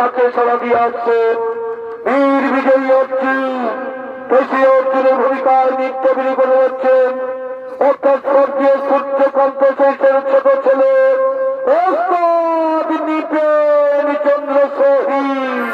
ডাকে সাড়া দিয়ে আসছে। বীর বিজয়ী অর্জুন পেশি অর্জুনের ভূমিকায় নৃত্যগিরি করে যাচ্ছেন অর্থাৎ স্বর্গীয় সূর্যকান্ত শেষের ছোট ছেলে ওস্তাদ নৃপেন চন্দ্র শহীদ।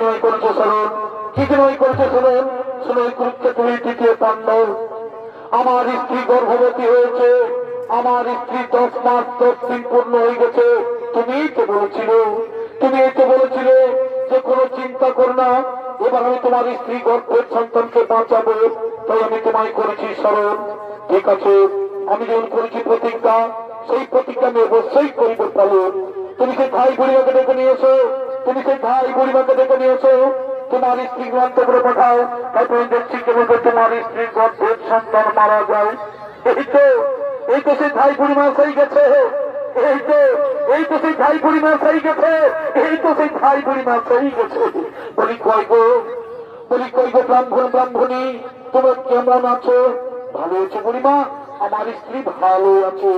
নয় করেছে শোনেন, কি নয় করেছে শোনেন। শোনেন কুরুক্ষেত্র তৃতীয় পাণ্ডব, আমার স্ত্রী গর্ভবতী হয়েছে, আমার স্ত্রী 10 মাস 10 দিন পূর্ণ হয়ে গেছে। তুমি তো বলেছিলে, তুমি তো বলেছিলে যে কোনো চিন্তা করো না, এবার আমি তোমার স্ত্রী গর্ভের সন্তানকে বাঁচাবো, তাই আমি তোমায় করেছি স্মরণ। ঠিক আছে, আমি যখন করেছি প্রতিজ্ঞা, সেই প্রতিজ্ঞা আমি অবশ্যই করিব পালন। তুমি সেই ভাই বুড়িমাকে ডেকে নিয়ে এসো, তুমি সেই ভাই বুড়িমাকে ডেকে নিয়ে এসো, তোমার স্ত্রী গ্রন্থ করে পাঠাও। তারপরে দেখছি কেবল তোমার স্ত্রীর গর্ভের সন্তান মারা যায়। এই তো সেই ভাই বুড়িমা সেই গেছে, এই তো সেই ভাই বুড়িমা সেই গেছে, এই তো সেই ভাই বুড়িমা সেই গেছে। বলি কয় গো, বলি কই গো ব্রাহ্মণ ব্রাহ্মণী, তোমার কেমন আছো? ভালো আছে বুড়িমা, আমার স্ত্রী ভালো আছে।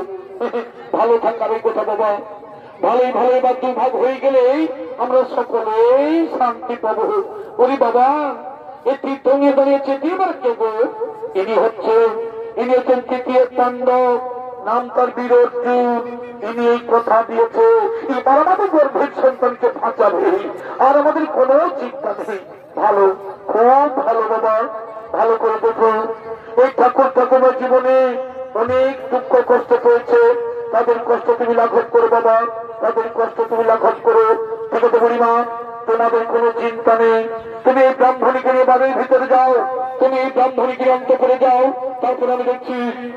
ভালো থাকার ওই কথা বাবা, ভালোই ভালো এবার 2 ভাগ হয়ে গেলেই আমরা সকলেই শান্তি পাবো। বলি বাবা, এটি দঙে দাঁড়িয়েছে এবার কে গো? ইনি হচ্ছেন তৃতীয় পাণ্ডব, নাম তার বীর অর্জুন। ইনি এই কথা দিয়েছে এবার আমাদের গর্ভের সন্তানকে বাঁচাবে, আর আমাদের কোনো চিন্তা নেই। ভালো, খুব ভালো বাবা, ভালো করে দেখো। এই ঠাকুর ঠাকুমার জীবনে অনেক দুঃখ কষ্ট পেয়েছে, তাদের কষ্ট তুমি লাঘব করো বাবা, তাদের কষ্ট তুমি লাঘব করো। ঠিক আছে বুড়িমা, তোমাদের কোনো চিন্তা নেই। তুমি এই ব্রাহ্মণীকে নিয়ে বাড়ির ভিতরে যাও, তুমি এই ব্রাহ্মণীকে অন্ত করে যাও। তারপরে আমি দেখছি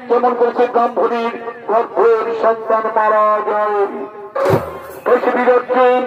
কেমন করেছে ব্রাহ্মণীর গর্ভের সন্তান মারা যায়। বীর অর্জুন